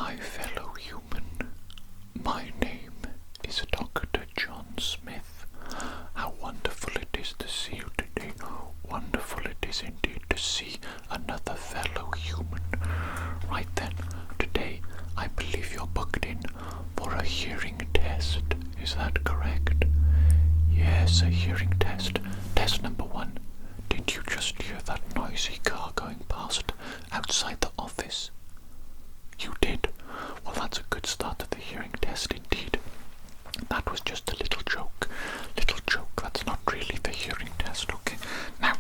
my fellow human. My name is Dr. John Smith. How wonderful it is to see you today. Wonderful it is indeed to see another fellow human. Right then, today I believe you're booked in for a hearing test. Is that correct? Yes, a hearing test. Test number 1. Did you just hear that noisy car going past outside the office? You did? Well, that's a good start to the hearing test indeed. That was just a little joke. Little joke, that's not really the hearing test, okay? Now,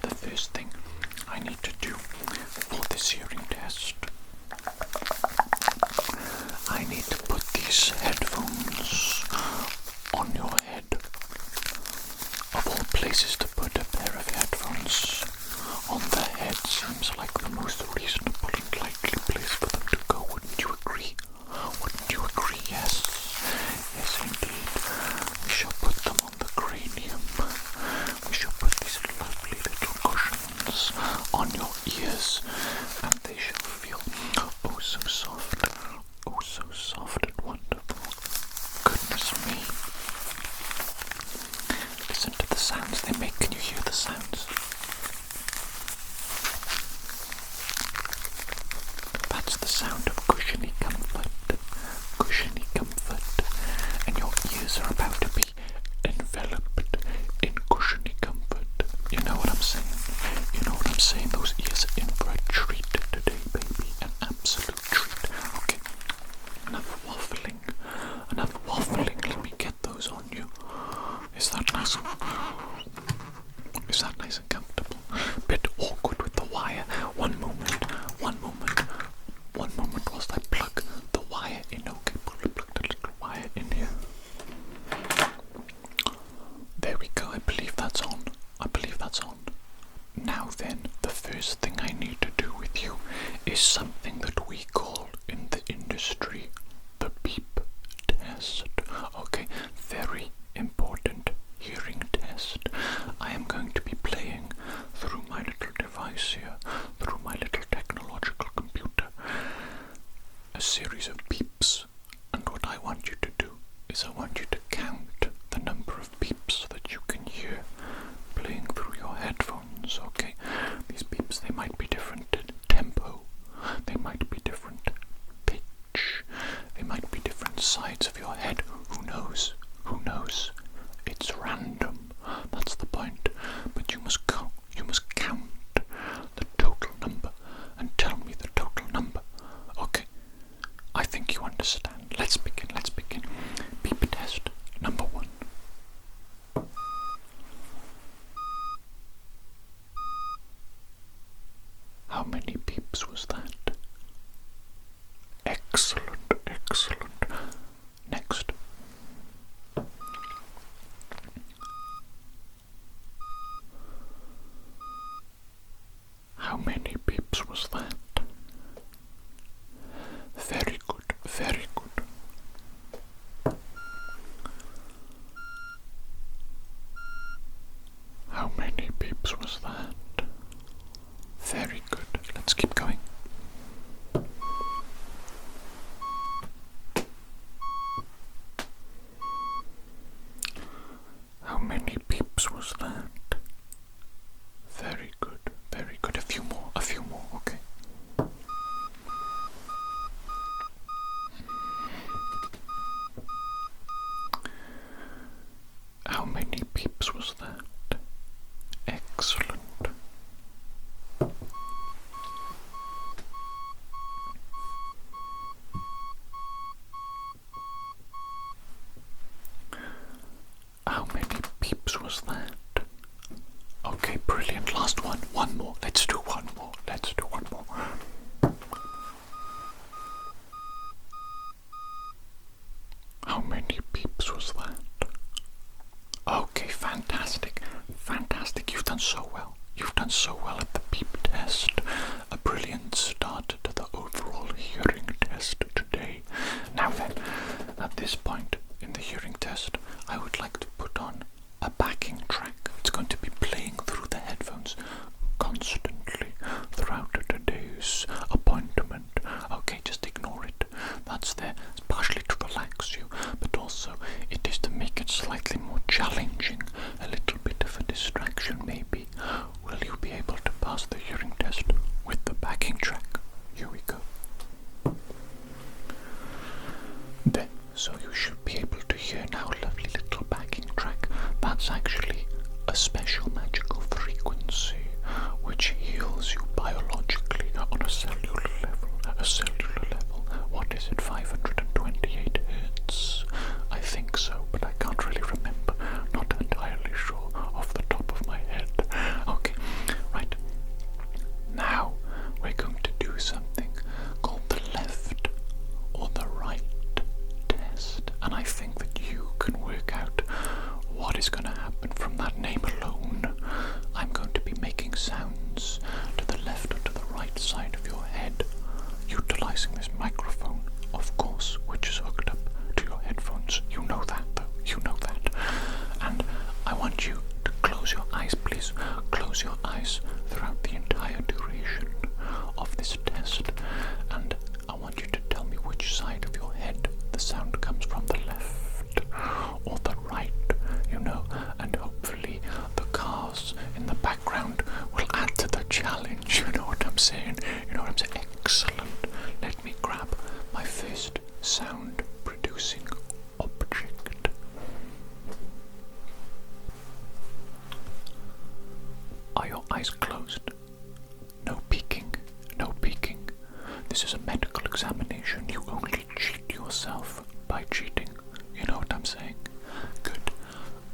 the first thing I need to do for this hearing test, I need to put these headphones on your head. Of all places to put a pair of headphones on the head seems like the most reasonable and likely place for them to go, wouldn't you agree? Wouldn't you agree? Yes. Yes, indeed. We shall put them on the cranium. We shall put these lovely little cushions on your ears, and they shall feel oh so soft. Oh so soft and wonderful. Goodness me. Listen to the sounds they make. Can you hear the sounds? That's the sound of cushiony comfort. Cushiony comfort. And your ears are about to be enveloped in cushiony comfort. You know what I'm saying? You know what I'm saying? Those ears are in for a treat today, baby. An absolute treat. Okay. Enough waffling. Enough waffling. Let me get those on you. Is that nice? Is that nice and comfortable? Bit awkward with the wire. One moment whilst I plug the wire in. Okay, plug the little wire in here. There we go. I believe that's on. Now then, the first thing I need to do with you is something that we call in the industry the beep test. Okay, very important hearing test. I am going to be playing through my little device here, through my little technological computer, a series of beeps, and what I want you to do is I want you to count the number of beeps that you can hear playing through your headphones, okay? These beeps, they might be different tempo, they might be different pitch, they might be different sides of your head. Who knows? Who knows? It's random. That's the point. But you must count the total number and tell me the total number. Okay. I think you understand. Let's begin. Beep test number 1. How many beeps was that? Excellent. Next. How many beeps was that? Very good. How many beeps was that? Very good. Let's keep going. utilizing this microphone, of course, which is hooked up to your headphones. You know that, though. You know that. And I want you to close your eyes, please. Close your eyes throughout the entire duration of this test. And I want you to tell me which side of your head the sound comes from, the left or the right, you know, and hopefully the cars in the background will add to the challenge. You know what I'm saying? You know what I'm saying? Excellent. Let me grab my first sound producing object. Are your eyes closed? No peeking. No peeking. This is a medical examination. You only cheat yourself by cheating. You know what I'm saying? Good.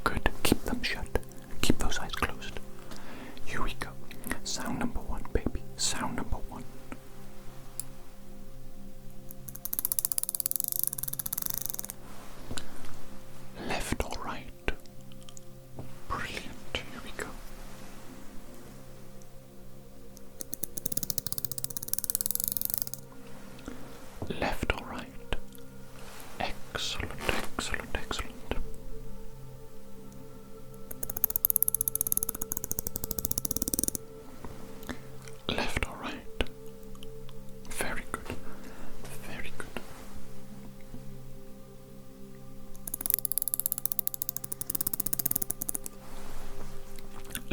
Good. Keep them shut. Keep those eyes closed. Here we go. Sound number one, baby. Sound number one. Left or right? Brilliant. Here we go. Left or right? Excellent, excellent, excellent. Left or right? Very good, very good.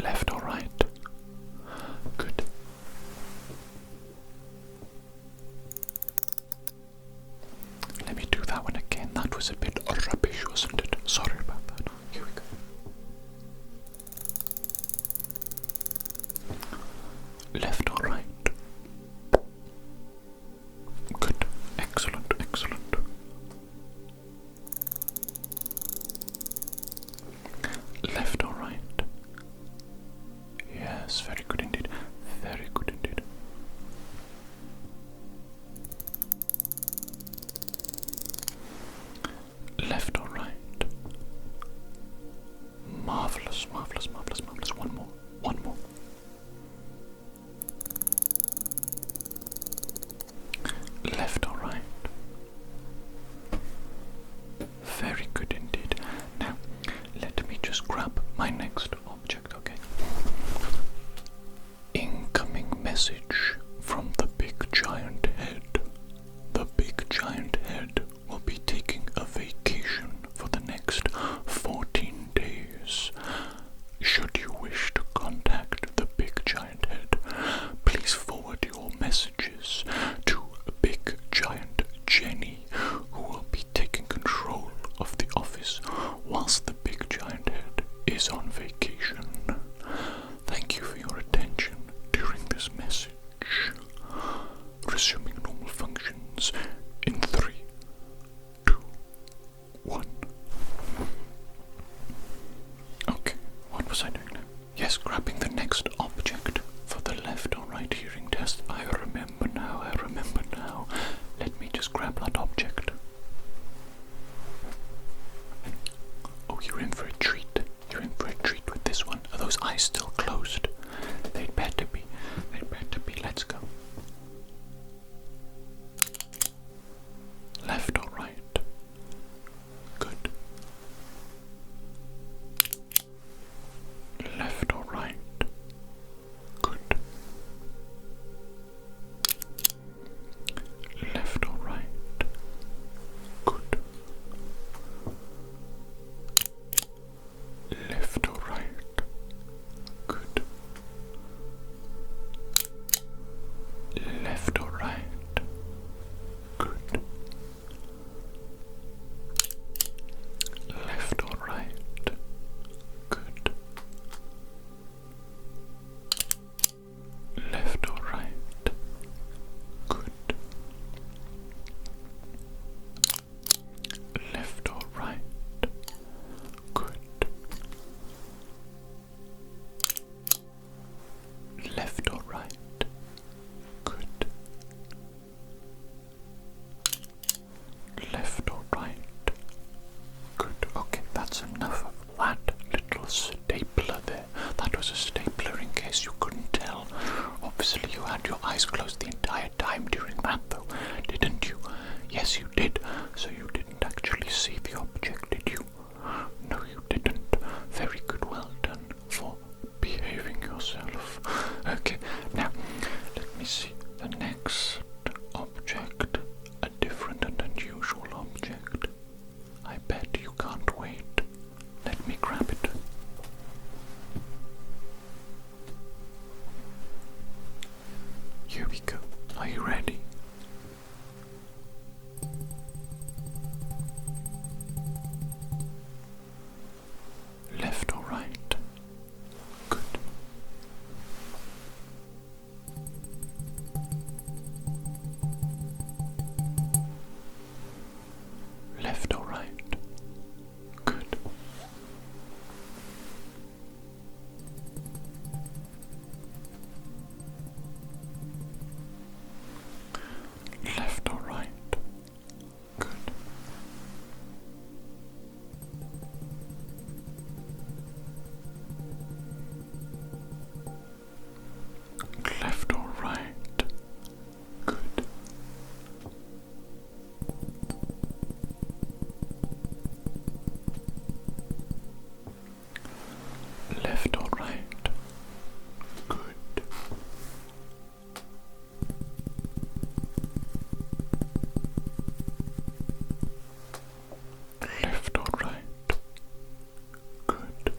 Left or right? Good. Let me do that one again. That was a bit rubbish, wasn't it? Sorry about that. Here we go. Left or right? Good. Excellent, excellent. Left or right? Yes, very good indeed. Very good indeed. Left or right? Marvelous, marvelous, marvelous, marvelous. One more, one more. Left or right? Very good indeed. Now, let me just grab my next object, okay? Incoming message from the big giant head. The big giant head will be taking a vacation for the next 14 days. Should you wish to contact the big giant head, please forward your messages to Big Giant Jenny, who will be taking control of the office whilst the big giant head is on vacation. Thank you for your attention during this message. Resuming normal functions in 3, 2, 1. Okay, what was I doing now? Yes, grabbing the next object for the left or right hearing test. I remember now, I remember now. Let me just grab that object. Oh, you're in for a treat. You're in for a treat with this one. Are those eyes still closed? They'd better be. They'd better be. Let's go. Left or right? Good. Left or right? Good. Left or right? Good. Left or right? Good. Left or right? Good. Left or right? Good. Left or right? Good. Left or right? Good. Left or right? Good. Left or right? Good. Okay, that's enough of that little stapler there. That was a stapler in case you couldn't tell. Obviously you had your eyes closed the entire time during that though. The next object, a different and unusual object. I bet you can't wait. Let me grab it. Here we go. Are you ready? Left or right? Good. Left or right? Good. Left or right? Good. Left or right? Good. Left or right? Good. Left or right? Good.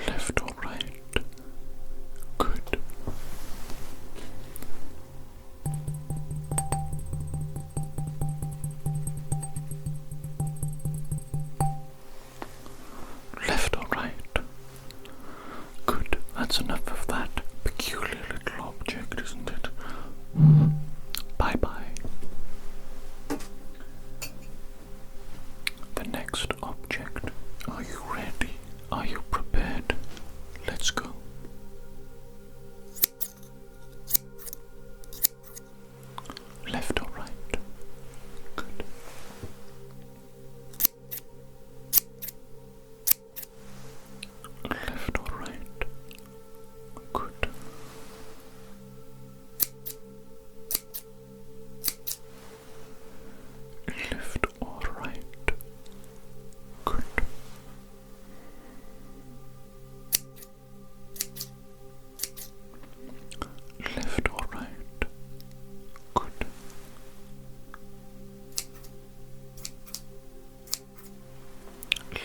Left or right? Good. Left or right? Good. That's enough of that peculiar little object, isn't it? Bye-bye. The next object. Are you ready? Are you prepared? Let's go. Left or right? Good. Left or right? Good. Left or right? Good. Left or right? Good.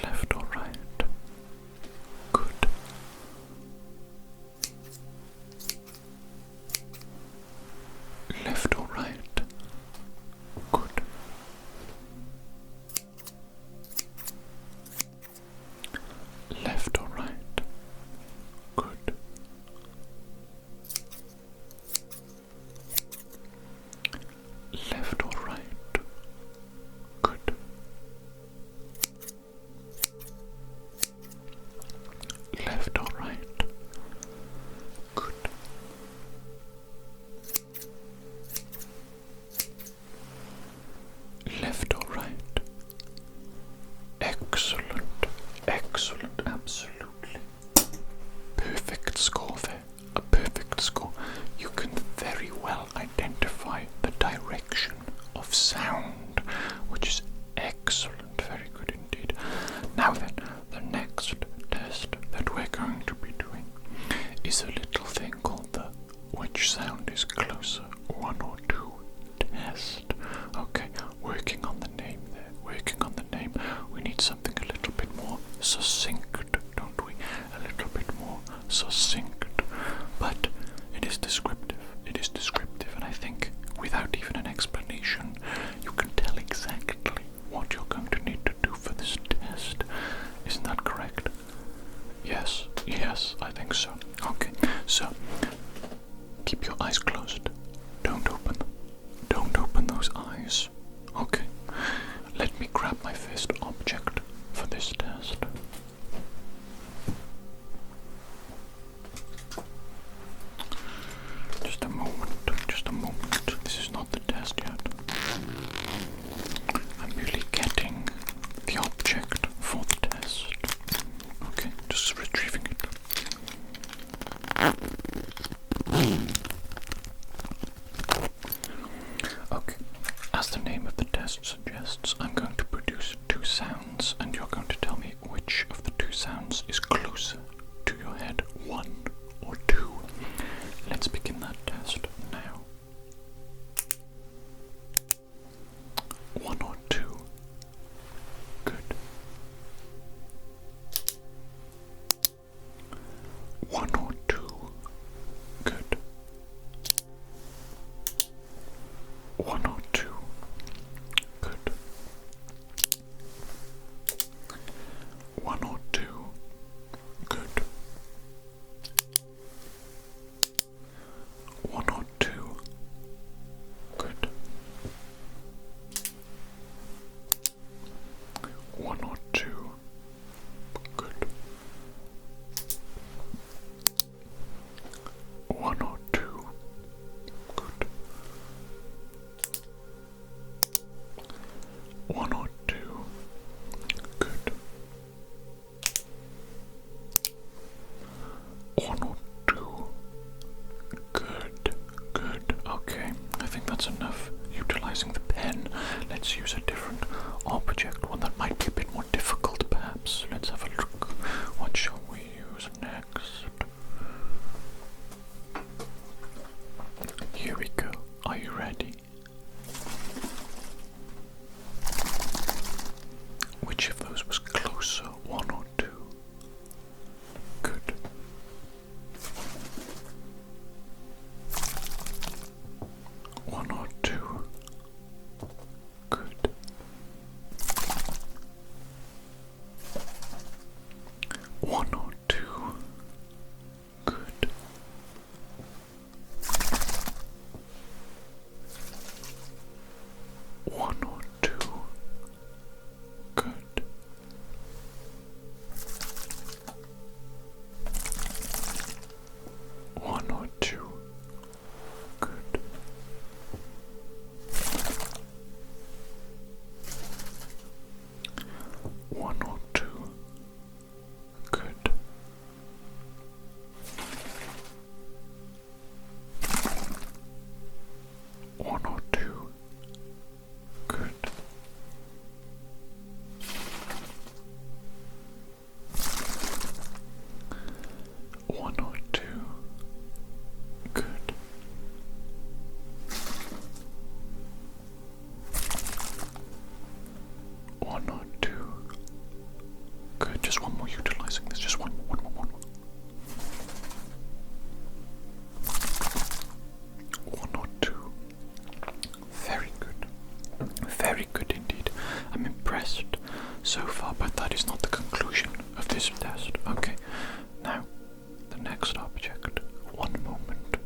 Left or right? Good. Left or right? Good. Left or right? Good. Left or right? Good. Left or right? Good. Left or right? Excellent. Excellent. Absolutely. Perfect score there. A perfect score. You can very well identify the direction of sound, which is excellent. Very good indeed. Now then, the next test that we're going to be doing is a little thing called the which sound is closer, 1 or 2 test. Okay, working on the name there, working on the name. We need something a little bit more succinct, don't we? A little bit more succinct. But it is descriptive, and I think without even an explanation, you can tell exactly what you're going to need to do for this test. Isn't that correct? Yes, I think so. Okay, so keep your eyes closed. Don't open those eyes. Okay, let me grab my first object for this test. Just a moment. This is not the test yet. I'm merely getting the object for the test. Okay, just retrieving it. Okay, as the name of the test suggests, I'm going to produce One or two. Good. One or two. Good. One or two. Good. One or two. Good. Good. Okay. I think that's enough. Utilizing the pen. Let's use a different object, one that might be a bit more difficult perhaps. Let's have a look. What shall we use next? Here we go. Are you ready? Which of those was closer, one or two? Good. One or two. Good. One or two. Good. One or two. Good. One or two. Good. One or two. Good. One or two. Good. One or two. Good. One or two. Good. Just one more utilizing this. Just one more. One or two. Very good. Very good indeed. I'm impressed so far, but that is not the conclusion of this test. Okay. Now, the next object. One moment.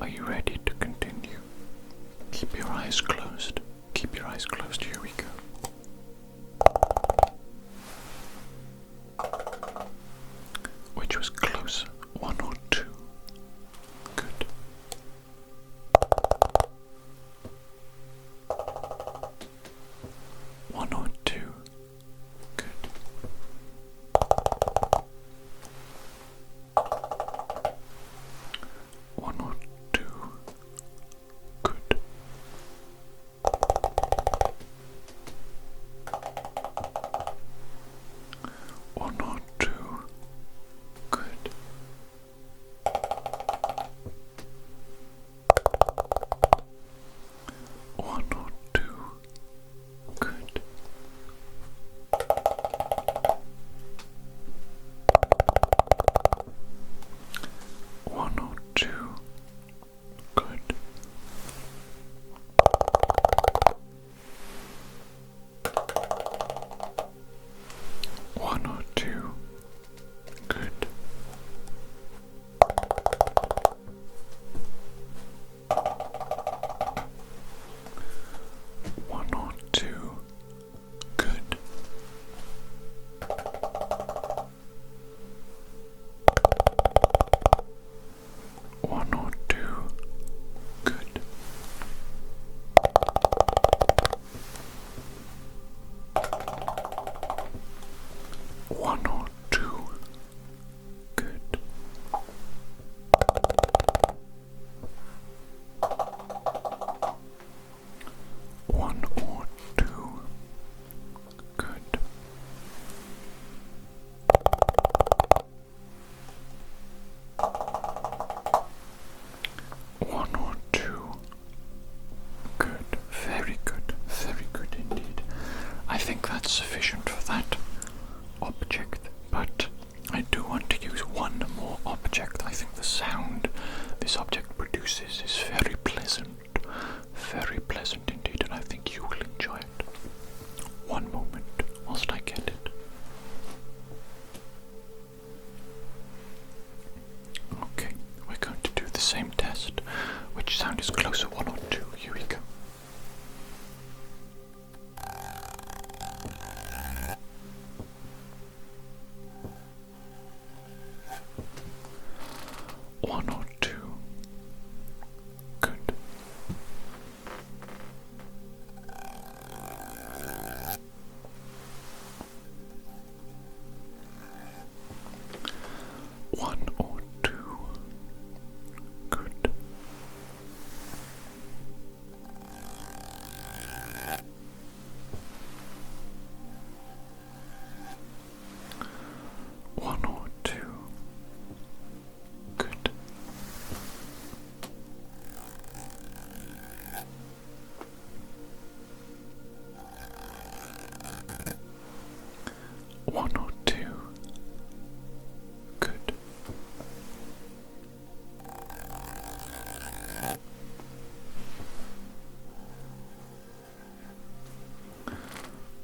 Are you ready to continue? Keep your eyes closed. Keep your eyes closed. Here we go. Which was closer, one or two? Good. One or two? Good. One or two? Good. One or two? Good. One or two? Good. One or two? Good. One or two? Good. One or two? Good. One or two? Good. One or two? Good. One or two? Good. One or two? Good. Very good. Very good indeed. I think that's sufficient for that object, but I do want to use one more object. I think the sound this object produces is very pleasant indeed, and I think you will enjoy it. One moment whilst I get it. Okay, we're going to do the same test. Which sound is closer, one or two? Here we go.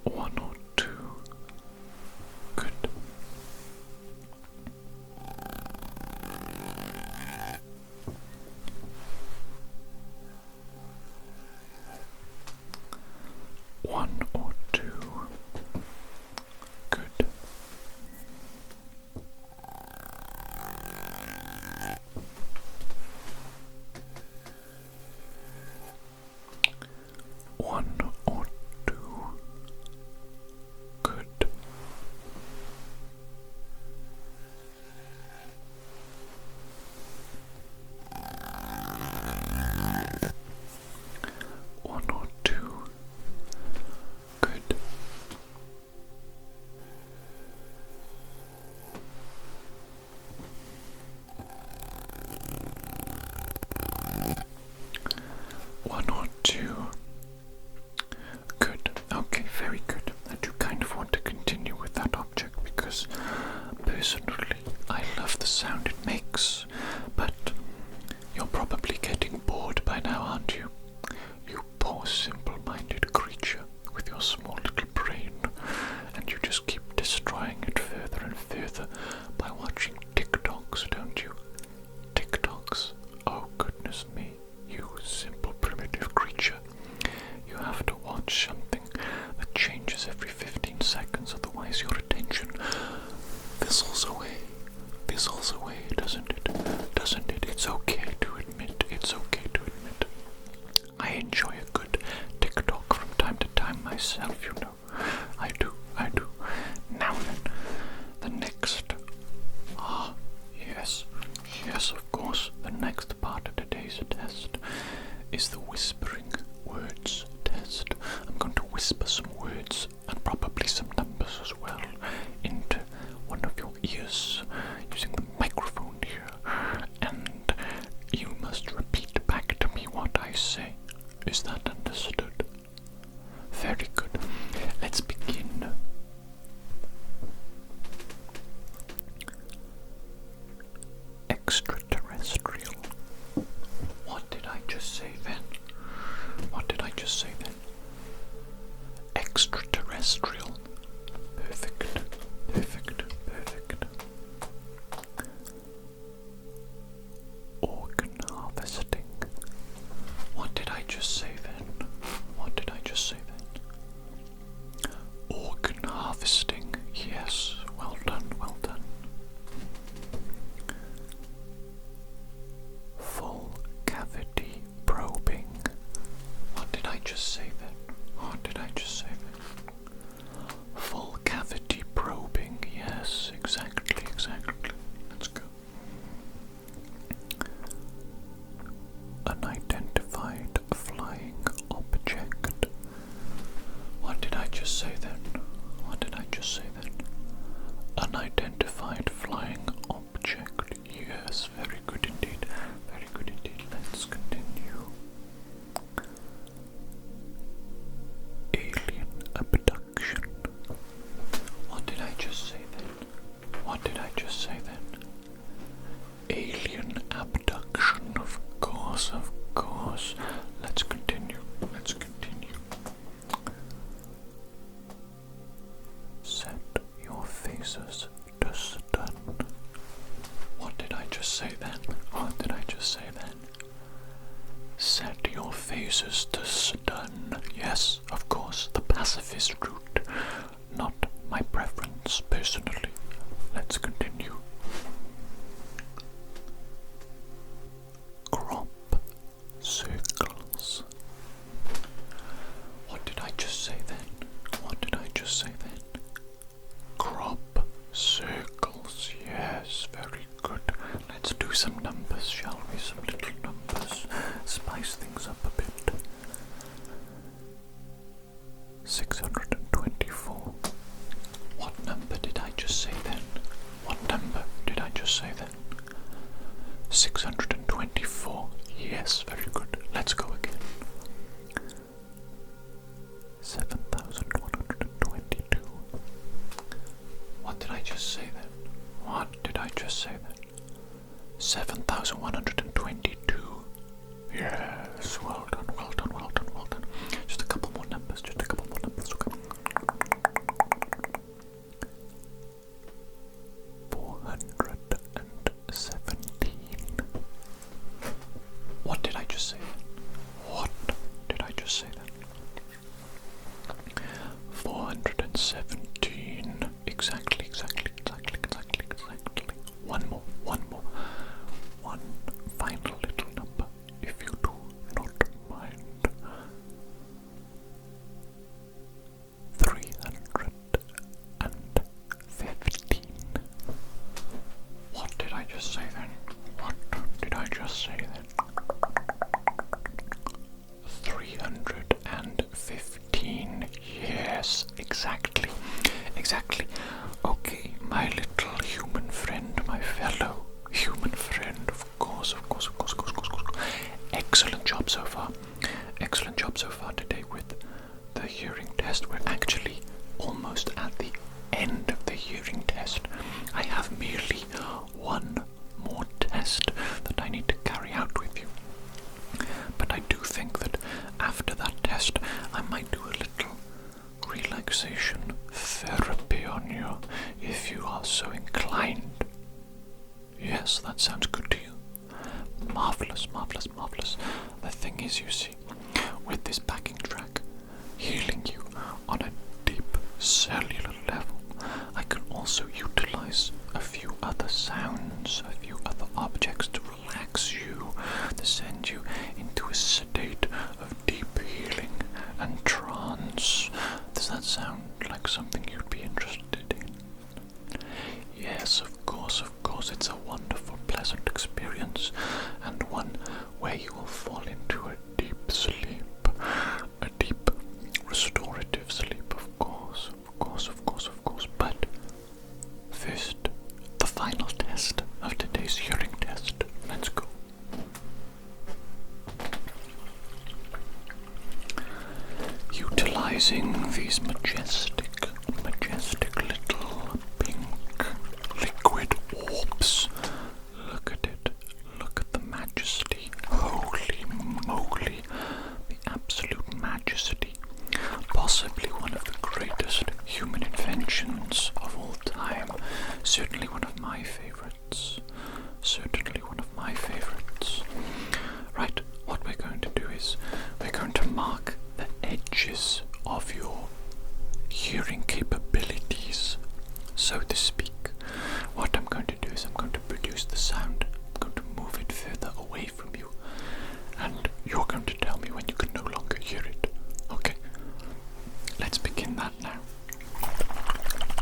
One or two. Good. One or two. Good. One or two. Good. One or two. Good. One or two. Good. Okay, very good. I do kind of want to continue with that object because personally I love the sound it makes, but you're probably getting bored by now, aren't you? You poor simple-minded creature with your small little brain, and you just keep destroying it further and further by watching TikToks, don't you? TikToks. Oh goodness me, you simple primitive creature. You have to watch something that changes every 15 seconds, otherwise your attention fizzles away. Fizzles away, doesn't it? Doesn't it? It's okay to admit. It's okay to admit. I enjoy a good TikTok from time to time myself, you know. I do. Now then, the next. Yes, of course. The next part of today's test is the whispering words test. I'm going to whisper some words and probably some numbers as well into one of your ears using the microphone here, and you must repeat back to me what I say. Is that understood? Very good. Let's begin. Extraterrestrial. What did I just say then? What did I just say then? Extraterrestrial. Perfect. Organ harvesting. What did I just say then? Organ harvesting. Yes, well done. Full cavity probing. What did I just say then? Full cavity probing. Yes, exactly. Let's go. Unidentified flying object. What did I just say then? Unidentified flying object. Yes, very good indeed. Let's continue. Alien abduction. What did I just say then? Alien abduction, of course. Let's continue. Set your faces to stun. What did I just say then? Set your faces to stun. Yes, of course, the pacifist route, not my preference personally. Let's continue. Crop circles. What did I just say then? Crop circles. Yes, very good. Let's do some numbers, shall we? Some little numbers. Spice things up a bit. 624. What number did I just say then? 624. Yes, very good. Let's go again. 7,122. What did I just say then? 7,122. Yes, well done. Just a couple more numbers. Okay. 17. Exactly. One more. One final little number, if you do not mind. 315. What did I just say then? 315. Yes, exactly. Okay, my little human friend, my fellow human friend, of course. Excellent job so far today with the hearing test. We're actually almost at the end of the hearing test. I have merely one more test that I need to carry out with you. But I do think that after that test, I might do a little relaxation therapy on you, if you are so inclined. Yes, that sounds good to you. Marvelous. The thing is, you see, with this backing track healing you on a deep cellular level, I can also utilize a few other sounds, a few other objects to relax you, to send you into a state of deep healing and trance. Does that sound like something you'd be interested in? Yes, of course. It's a wonderful, pleasant experience, and one where you will fall into a deep sleep, a deep restorative sleep, of course. But first, the final test of today's hearing test. Let's go. Utilizing these majestic little pink liquid orbs. Look at it. Look at the majesty. Holy moly. The absolute majesty. Possibly one of the greatest human inventions of all time. Certainly one of my favorites. Right, what we're going to do is we're going to mark the edges of your hearing capabilities, so to speak. What I'm going to do is I'm going to produce the sound. I'm going to move it further away from you, and you're going to tell me when you can no longer hear it. Okay? Let's begin that now.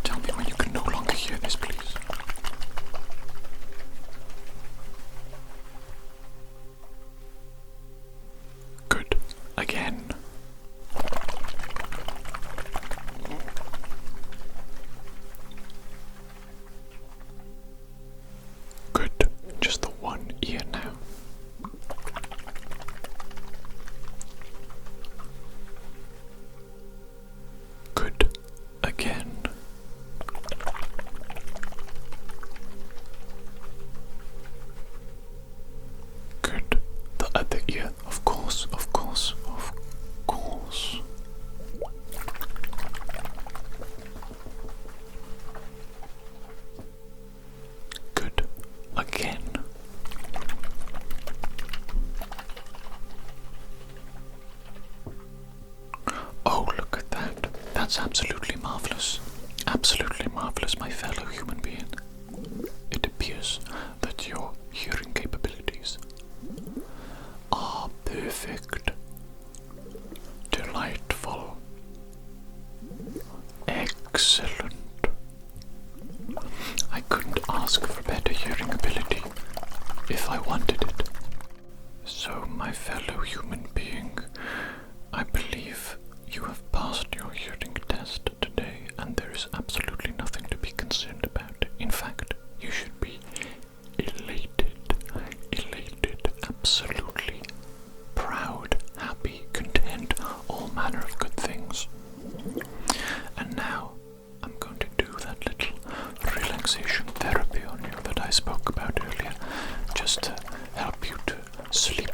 Tell me when you can no longer hear this, please. Good. Again. Good. Just the one ear now. Good. Again. Good. The other ear, of course. Good. Again. Oh, look at that. That's absolutely marvelous. My fellow human being. It appears that your hearing capabilities are perfect. Delightful. Excellent. I couldn't ask for better hearing ability if I wanted it. So, my fellow human being, I believe you have passed your hearing test today, and there is absolutely nothing to be concerned about. In fact, you should be elated, absolutely proud, happy, content, all manner of good things. And now I'm going to do that little relaxation therapy on you that I spoke about earlier, just to help you to sleep